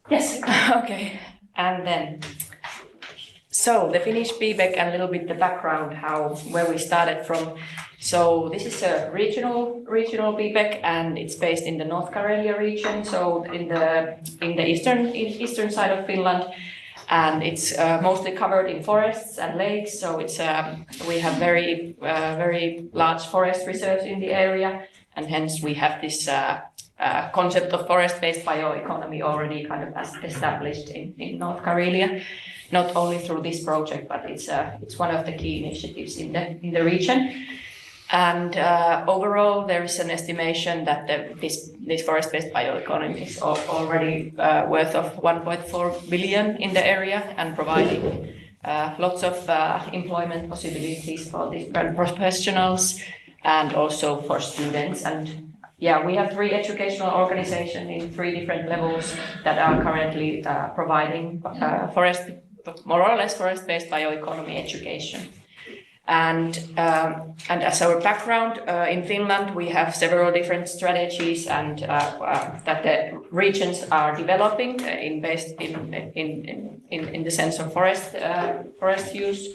Yes. Okay. And then, so the Finnish BBEC and a little bit the background, where we started from. So this is a regional BBEC, and it's based in the North Karelia region, so in the eastern side of Finland, and it's mostly covered in forests and lakes. So it's we have very large forest reserves in the area, and hence we have this concept of forest-based bioeconomy already kind of established in North Karelia, not only through this project, but it's one of the key initiatives in the region. And overall, there is an estimation that this forest-based bioeconomy is already worth of 1.4 billion in the area and providing lots of employment possibilities for different professionals and also for students. And yeah, we have 3 educational organizations in 3 different levels that are currently providing more or less forest-based bioeconomy education. And as our background in Finland, we have several different strategies and that the regions are developing based in the sense of forest use.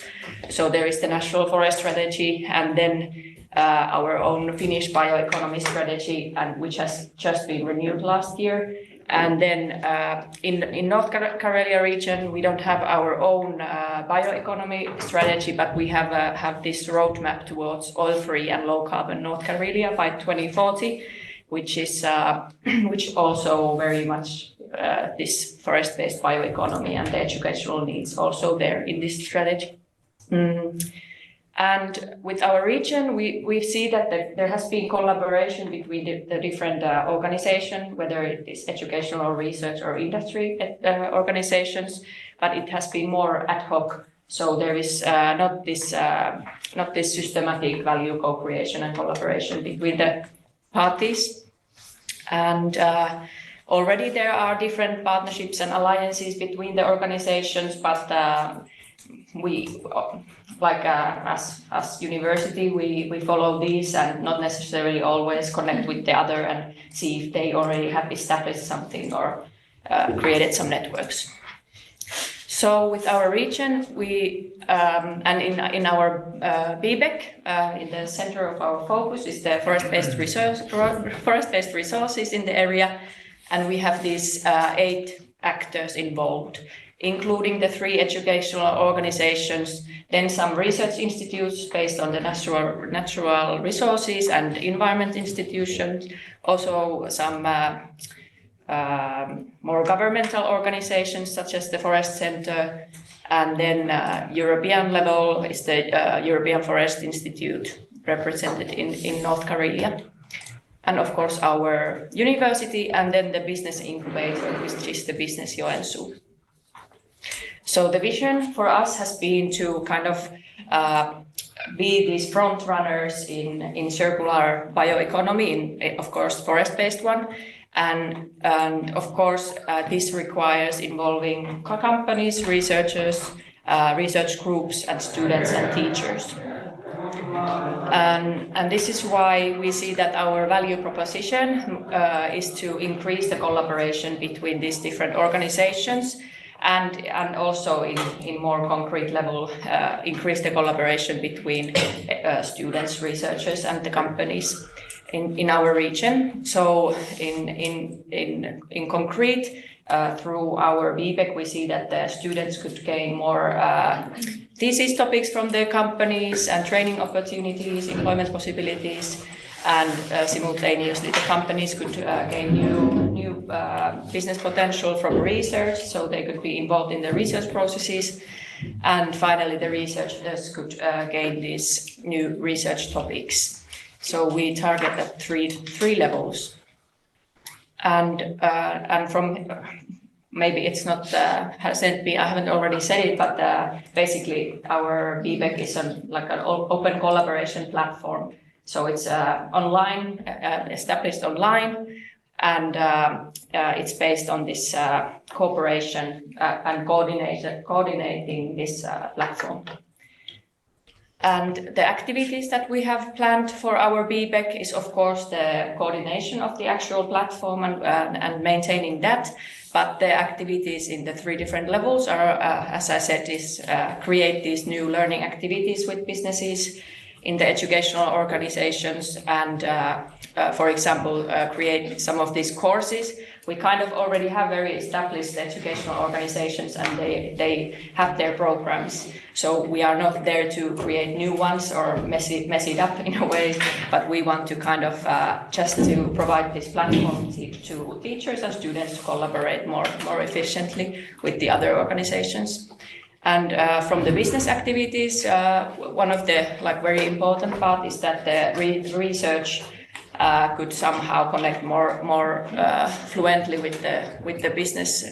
So there is the national forest strategy, and then our own Finnish bioeconomy strategy, and which has just been renewed last year. And then in North Karelia region, we don't have our own bioeconomy strategy, but we have this roadmap towards oil-free and low-carbon North Karelia by 2040, which also very much this forest-based bioeconomy and the educational needs also there in this strategy. And with our region, we see that there has been collaboration between the different organizations, whether it is educational, research, or industry organizations, but it has been more ad hoc. So there is not this systematic value co-creation and collaboration between the parties. And already there are different partnerships and alliances between the organizations, but we, as university, we follow these and not necessarily always connect with the other and see if they already have established something or created some networks. So with our region, we and in our BBEC, in the center of our focus is the forest-based resources in the area, and we have these 8 actors involved, including the 3 educational organizations, then some research institutes based on the natural resources and environment institutions, also some more governmental organizations such as the Forest Center, and then European level is the European Forest Institute represented in North Karelia. And of course our university, and then the business incubator, which is the Business Joensuu. So the vision for us has been to kind of be these front runners in circular bioeconomy, of course, forest-based one. And of course, this requires involving companies, researchers, research groups, and students and teachers. And this is why we see that our value proposition is to increase the collaboration between these different organizations, and also in more concrete level, increase the collaboration between students, researchers, and the companies in our region. So in concrete, through our BBEC, we see that the students could gain more thesis topics from the companies and training opportunities, employment possibilities, and simultaneously the companies could gain new business potential from research, so they could be involved in the research processes. And finally, the researchers could gain these new research topics. So we target at three levels. And from maybe it's not I haven't already said it, but basically our BBEC is like an open collaboration platform. So it's online, established online, and it's based on this cooperation and coordinating this platform. And the activities that we have planned for our BBEC is, of course, the coordination of the actual platform and maintaining that. But the activities in the 3 different levels are, as I said, is create these new learning activities with businesses in the educational organizations and, for example, create some of these courses. We kind of already have very established educational organizations and they have their programs. So we are not there to create new ones or mess it up in a way, but we want to kind of just to provide this platform to teachers and students to collaborate more efficiently with the other organizations. And from the business activities, one of the very important part is that the research could somehow connect more fluently with the business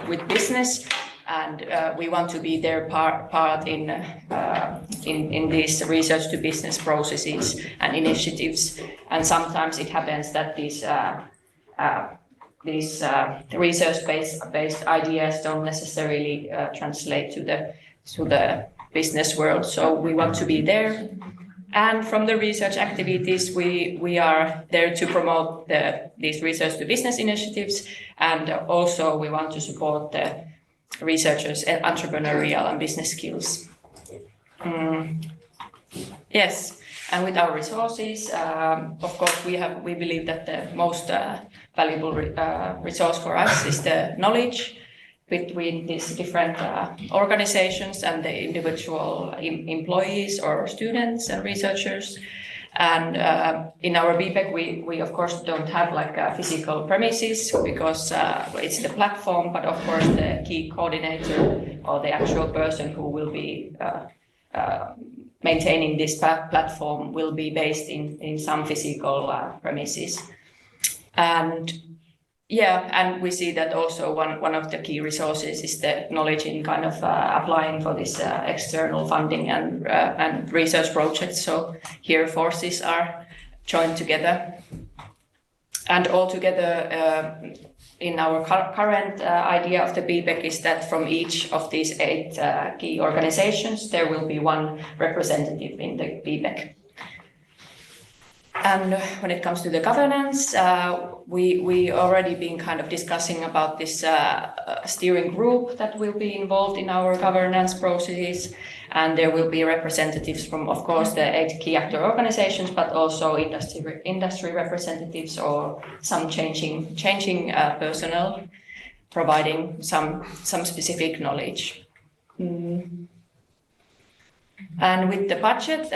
with business, and we want to be their part in these research to business processes and initiatives. And sometimes it happens that these research-based ideas don't necessarily translate to the business world. So we want to be there. And from the research activities, we are there to promote these research to business initiatives, and also we want to support the researchers' entrepreneurial and business skills. Yes, and with our resources, of course, we believe that the most valuable resource for us is the knowledge between these different organizations and the individual employees or students and researchers. And in our BBEC, we of course don't have physical premises because it's the platform, but of course the key coordinator or the actual person who will be maintaining this platform will be based in some physical premises. And and we see that also one of the key resources is the knowledge in kind of applying for this external funding and research projects. So here forces are joined together. And altogether, in our current idea of the BBEC is that from each of these 8 key organizations, there will be one representative in the BBEC. And when it comes to the governance, we already been kind of discussing about this steering group that will be involved in our governance processes, and there will be representatives from, of course, the 8 key actor organizations, but also industry representatives or some changing personnel, providing some specific knowledge. And with the budget,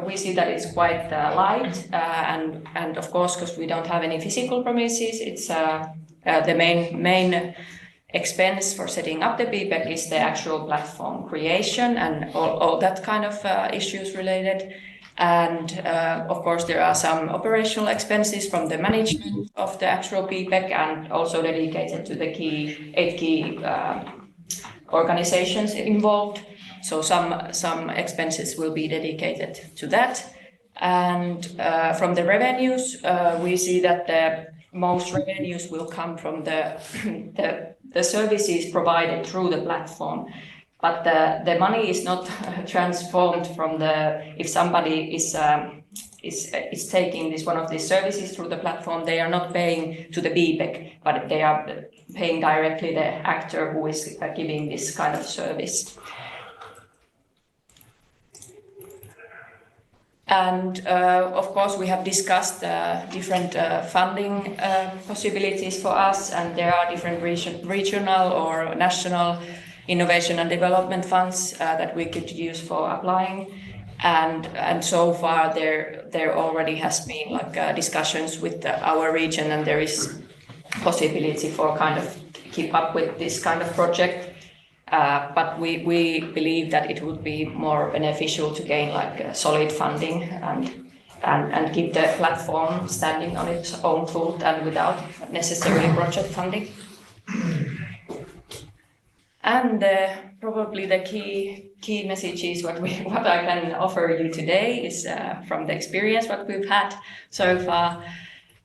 we see that it's quite light, and of course, because we don't have any physical premises, it's the main expense for setting up the BBEC is the actual platform creation and all that kind of issues related. And of course, there are some operational expenses from the management of the actual BBEC and also dedicated to the 8 key organizations involved. So some expenses will be dedicated to that. And from the revenues, we see that the most revenues will come from the services provided through the platform. But the money is not transformed from if somebody is taking one of these services through the platform, they are not paying to the BBEC, but they are paying directly the actor who is giving this kind of service. And of course, we have discussed different funding possibilities for us, and there are different regional or national innovation and development funds that we could use for applying. And so far, there already has been discussions with our region, and there is possibility for kind of keep up with this kind of project. But we believe that it would be more beneficial to gain solid funding and keep the platform standing on its own foot and without necessarily project funding. And probably the key messages what I can offer you today is from the experience what we've had so far.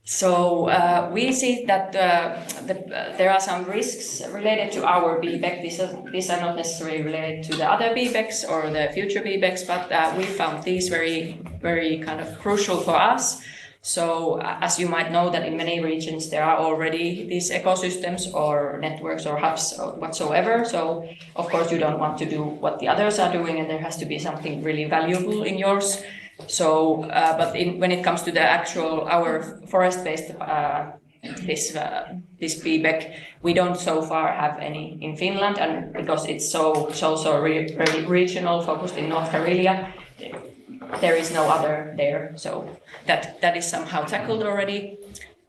So we see that there are some risks related to our BBEC. These are not necessarily related to the other BBECs or the future BBECs, but we found these very, very kind of crucial for us. So as you might know that in many regions there are already these ecosystems or networks or hubs or whatsoever. So of course you don't want to do what the others are doing, and there has to be something really valuable in yours. So, but when it comes to the actual our forest-based this BBEC, we don't so far have any in Finland, and because it's so regional, focused in North Karelia, there is no other there. So that is somehow tackled already.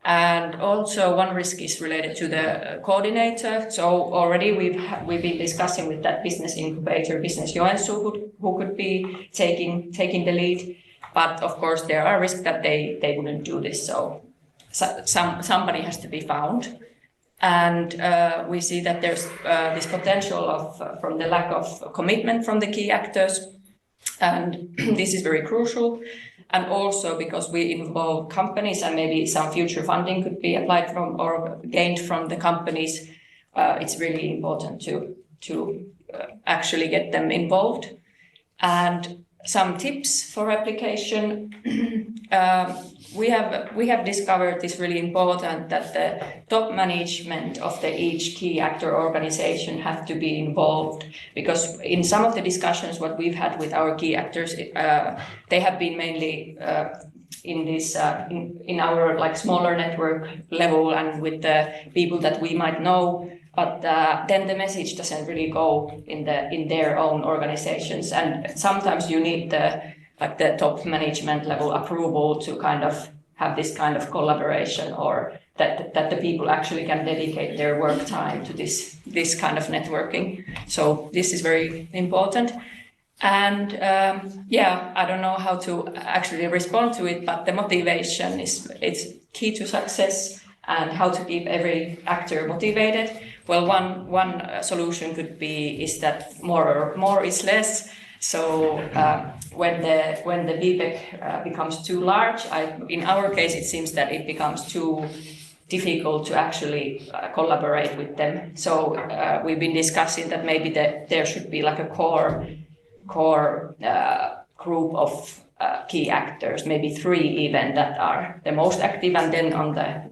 And also one risk is related to the coordinator. So already we've been discussing with that business incubator, Business Joensuu, who could be taking the lead. But of course there are risks that they wouldn't do this. So somebody has to be found. And we see that there's this potential from the lack of commitment from the key actors. And this is very crucial. And also because we involve companies, and maybe some future funding could be applied from or gained from the companies, it's really important to actually get them involved. And some tips for application. We have discovered this really important that the top management of each key actor organization have to be involved, because in some of the discussions what we've had with our key actors, they have been mainly in this in our like smaller network level and with the people that we might know, but then the message doesn't really go in their own organizations, and sometimes you need the top management level approval to kind of have this kind of collaboration, or that the people actually can dedicate their work time to this kind of networking. So this is very important. And I don't know how to actually respond to it, but the motivation it's key to success, and how to keep every actor motivated. Well, one solution could be is that more is less. So when the BBEC becomes too large, in our case it seems that it becomes too difficult to actually collaborate with them. So we've been discussing that maybe there should be like a core group of key actors, maybe 3 even, that are the most active, and then on the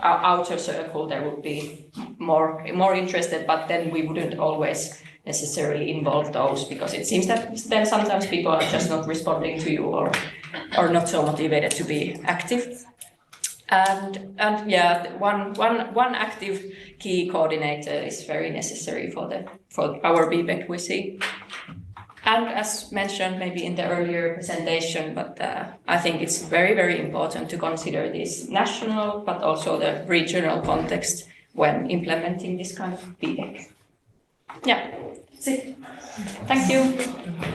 outer circle there would be more interested, but then we wouldn't always necessarily involve those, because it seems that then sometimes people are just not responding to you or not so motivated to be active. And one active key coordinator is very necessary for our BBEC, we see. And as mentioned maybe in the earlier presentation, but I think it's very, very important to consider this national but also the regional context when implementing this kind of BBEC. Yeah, that's it. Thank you.